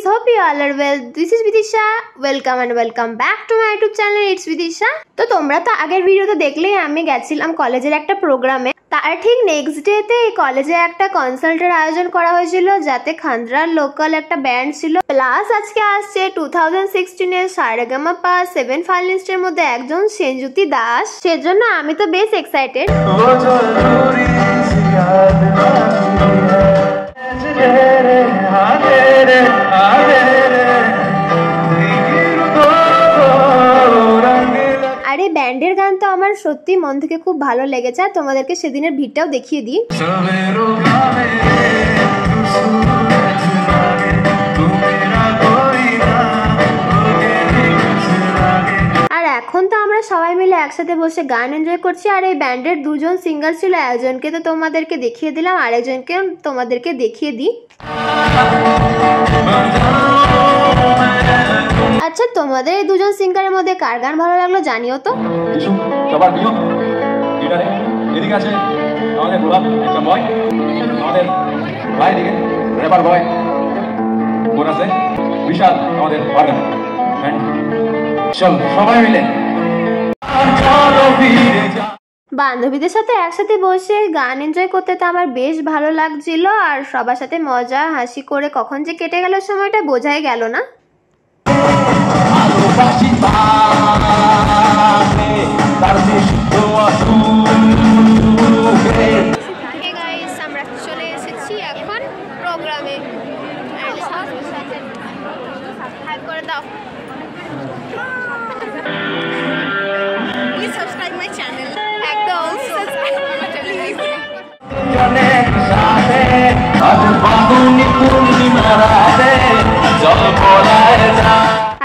hope you all are well. This is Vidisha. Welcome and welcome back to my YouTube channel. It's Vidisha. তো তোমরা তো আগের ভিডিওতে দেখলেই আমি গেছিলাম কলেজের একটা প্রোগ্রামে। তার ঠিক নেক্সট ডেতে এই কলেজে একটা কনসার্টের আয়োজন করা হয়েছিল, যাতে খান্দ্রার লোকাল একটা ব্যান্ড ছিল, প্লাস আজকে আসছে 2016 এর সারেগামাপা 7 ফাইনালিস্টের মধ্যে একজন সেনজ্যোতি দাস। সেজন্য আমি তো বেশ এক্সাইটেড। আরে ব্যান্ডের গান তো আমার সত্যি মন থেকে খুব ভালো লেগেছে, আর তোমাদেরকে সেদিনের ভিড়টাও দেখিয়ে দিই। আর এখন তো আমরা সবাই মিলে একসাথে বসে গান এনজয় করছি। আর এই ব্যান্ডের দুজন সিঙ্গার ছিল, একজনকে তো তোমাদেরকে দেখিয়ে দিলাম, আরেকজনকে তোমাদেরকে দেখিয়ে দিই। আচ্ছা, তোমাদের এই দুজন সিঙ্গারের মধ্যে কার গান ভালো লাগলো জানিও তো। সবার প্রিয় গিটারে এদিকে আছে আমাদের গোলাপ একটা বয়, আমাদের ভাই এদিকে র্যাপার বয়, কোন আছে বিশাল আমাদের অর্গান। চল সবাই মিলে বান্ধবীদের সাথে একসাথে বসে গান এনজয় করতে তো আমার বেশ ভালো লাগছিল, আর সবার সাথে মজা হাসি করে কখন যে কেটে গেল সময়টা বোঝাই গেল না। আমরা চলে এসেছি এখন প্রোগ্রামে। করে দাও, প্লিজ সাবস্ক্রাইব মাই চ্যানেল। একদম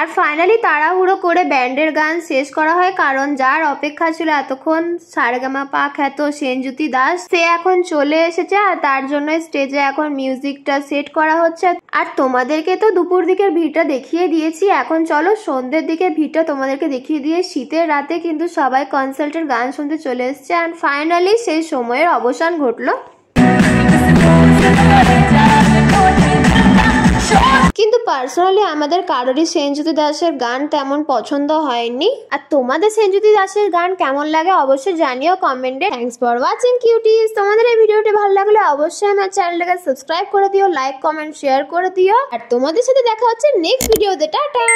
আর ফাইনালি তাড়াহুড়ো করে ব্যান্ডের গান শেষ করা হয়, কারণ যার অপেক্ষা ছিল এতক্ষণ সারেগামাপা খ্যাত সেনজ্যোতি দাস, সে এখন চলে এসেছে, আর তার জন্য স্টেজে এখন মিউজিকটা সেট করা হচ্ছে। আর তোমাদেরকে তো দুপুর দিকের ভিড়টা দেখিয়ে দিয়েছি, এখন চলো সন্ধ্যের দিকের ভিড়টা তোমাদেরকে দেখিয়ে দিয়ে। শীতের রাতে কিন্তু সবাই কনসার্টের গান শুনতে চলে এসছে, আর ফাইনালি সেই সময়ের অবসান ঘটলো। কিন্তু পার্সোনালি আমাদের কারোরই সেনজ্যোতি দাসের গান তেমন পছন্দ হয়নি। আর তোমাদের সেনজ্যোতি দাসের গান কেমন লাগে অবশ্যই জানিও কমেন্টে। Thanks for watching cuties. তোমাদের এই ভিডিওটি ভালো লাগলে অবশ্যই আমার চ্যানেলটাকে সাবস্ক্রাইব করে দিও, লাইক কমেন্ট শেয়ার করে দিও, আর তোমাদের সাথে দেখা হচ্ছে নেক্সট ভিডিওতে। টাটা।